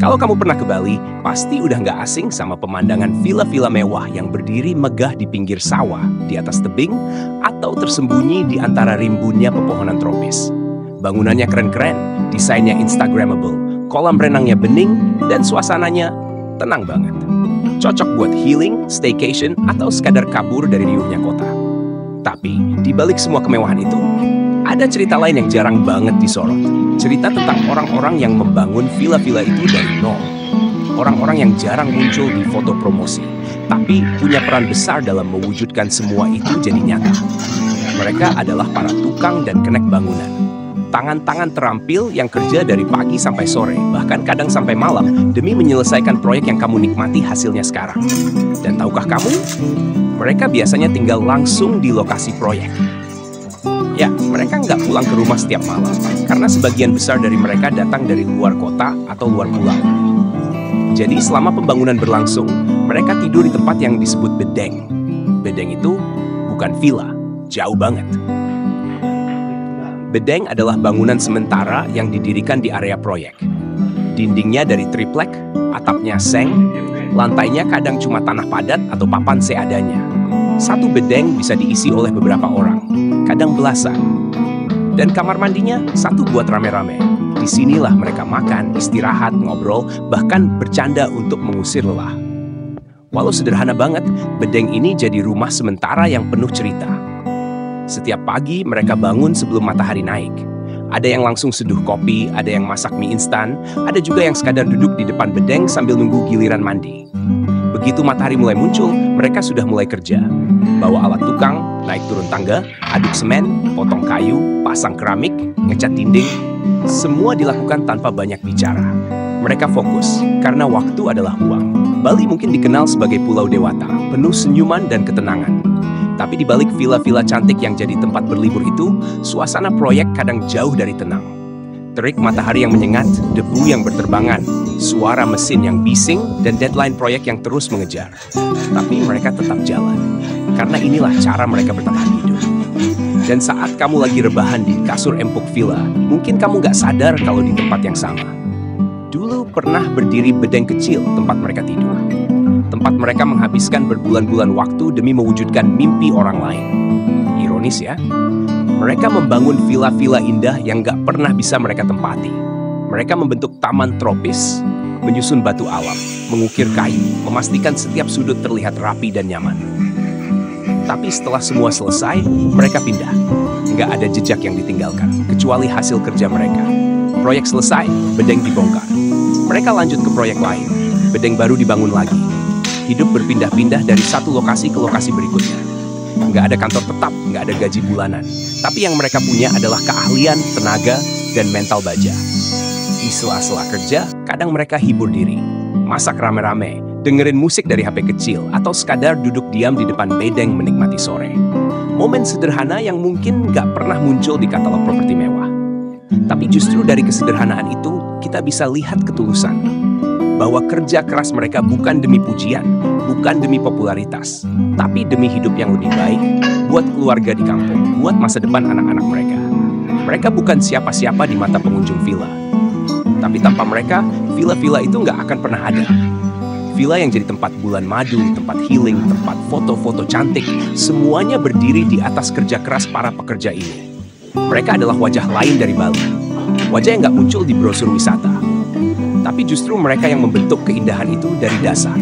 Kalau kamu pernah ke Bali, pasti udah nggak asing sama pemandangan villa-villa mewah yang berdiri megah di pinggir sawah, di atas tebing, atau tersembunyi di antara rimbunnya pepohonan tropis. Bangunannya keren-keren, desainnya Instagramable, kolam renangnya bening, dan suasananya tenang banget. Cocok buat healing, staycation, atau sekadar kabur dari riuhnya kota. Tapi, di balik semua kemewahan itu, ada cerita lain yang jarang banget disorot. Cerita tentang orang-orang yang membangun villa-villa itu dari nol. Orang-orang yang jarang muncul di foto promosi, tapi punya peran besar dalam mewujudkan semua itu jadi nyata. Mereka adalah para tukang dan kenek bangunan. Tangan-tangan terampil yang kerja dari pagi sampai sore, bahkan kadang sampai malam, demi menyelesaikan proyek yang kamu nikmati hasilnya sekarang. Dan tahukah kamu? Mereka biasanya tinggal langsung di lokasi proyek. Ya, mereka nggak pulang ke rumah setiap malam, karena sebagian besar dari mereka datang dari luar kota atau luar pulau. Jadi selama pembangunan berlangsung, mereka tidur di tempat yang disebut bedeng. Bedeng itu bukan villa, jauh banget. Bedeng adalah bangunan sementara yang didirikan di area proyek. Dindingnya dari triplek, atapnya seng, lantainya kadang cuma tanah padat atau papan seadanya. Satu bedeng bisa diisi oleh beberapa orang, kadang belasan. Dan kamar mandinya satu buat rame-rame. Disinilah mereka makan, istirahat, ngobrol, bahkan bercanda untuk mengusir lelah. Walau sederhana banget, bedeng ini jadi rumah sementara yang penuh cerita. Setiap pagi mereka bangun sebelum matahari naik. Ada yang langsung seduh kopi, ada yang masak mie instan, ada juga yang sekadar duduk di depan bedeng sambil nunggu giliran mandi. Begitu matahari mulai muncul, mereka sudah mulai kerja. Bawa alat tukang, naik turun tangga, aduk semen, potong kayu, pasang keramik, ngecat dinding. Semua dilakukan tanpa banyak bicara. Mereka fokus, karena waktu adalah uang. Bali mungkin dikenal sebagai Pulau Dewata, penuh senyuman dan ketenangan. Tapi di balik villa-villa cantik yang jadi tempat berlibur itu, suasana proyek kadang jauh dari tenang. Terik matahari yang menyengat, debu yang berterbangan, suara mesin yang bising, dan deadline proyek yang terus mengejar. Tapi mereka tetap jalan, karena inilah cara mereka bertahan hidup. Dan saat kamu lagi rebahan di kasur empuk villa, mungkin kamu gak sadar kalau di tempat yang sama. Dulu pernah berdiri bedeng kecil tempat mereka tidur. Tempat mereka menghabiskan berbulan-bulan waktu demi mewujudkan mimpi orang lain. Ironis ya, mereka membangun villa-villa indah yang gak pernah bisa mereka tempati. Mereka membentuk taman tropis, menyusun batu alam, mengukir kayu, memastikan setiap sudut terlihat rapi dan nyaman. Tapi setelah semua selesai, mereka pindah. Nggak ada jejak yang ditinggalkan, kecuali hasil kerja mereka. Proyek selesai, bedeng dibongkar. Mereka lanjut ke proyek lain, bedeng baru dibangun lagi. Hidup berpindah-pindah dari satu lokasi ke lokasi berikutnya. Nggak ada kantor tetap, nggak ada gaji bulanan. Tapi yang mereka punya adalah keahlian, tenaga, dan mental baja. Di sela-sela kerja, kadang mereka hibur diri. Masak rame-rame, dengerin musik dari HP kecil, atau sekadar duduk diam di depan bedeng menikmati sore. Momen sederhana yang mungkin nggak pernah muncul di katalog properti mewah. Tapi justru dari kesederhanaan itu, kita bisa lihat ketulusan. Bahwa kerja keras mereka bukan demi pujian, bukan demi popularitas, tapi demi hidup yang lebih baik, buat keluarga di kampung, buat masa depan anak-anak mereka. Mereka bukan siapa-siapa di mata pengunjung villa. Tapi tanpa mereka, villa-villa itu nggak akan pernah ada. Villa yang jadi tempat bulan madu, tempat healing, tempat foto-foto cantik, semuanya berdiri di atas kerja keras para pekerja ini. Mereka adalah wajah lain dari Bali. Wajah yang nggak muncul di brosur wisata. Tapi justru mereka yang membentuk keindahan itu dari dasar.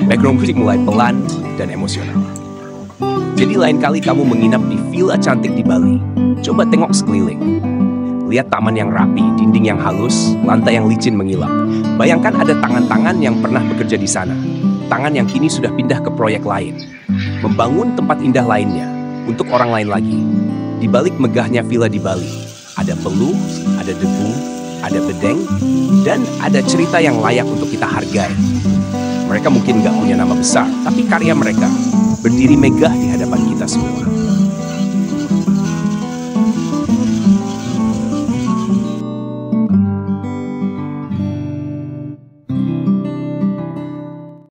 Background musik mulai pelan dan emosional. Jadi lain kali kamu menginap di villa cantik di Bali, coba tengok sekeliling. Lihat taman yang rapi, dinding yang halus, lantai yang licin mengilap. Bayangkan ada tangan-tangan yang pernah bekerja di sana. Tangan yang kini sudah pindah ke proyek lain. Membangun tempat indah lainnya, untuk orang lain lagi. Di balik megahnya villa di Bali, ada peluh, ada debu, ada bedeng, dan ada cerita yang layak untuk kita hargai. Mereka mungkin nggak punya nama besar, tapi karya mereka berdiri megah di hadapan kita semua.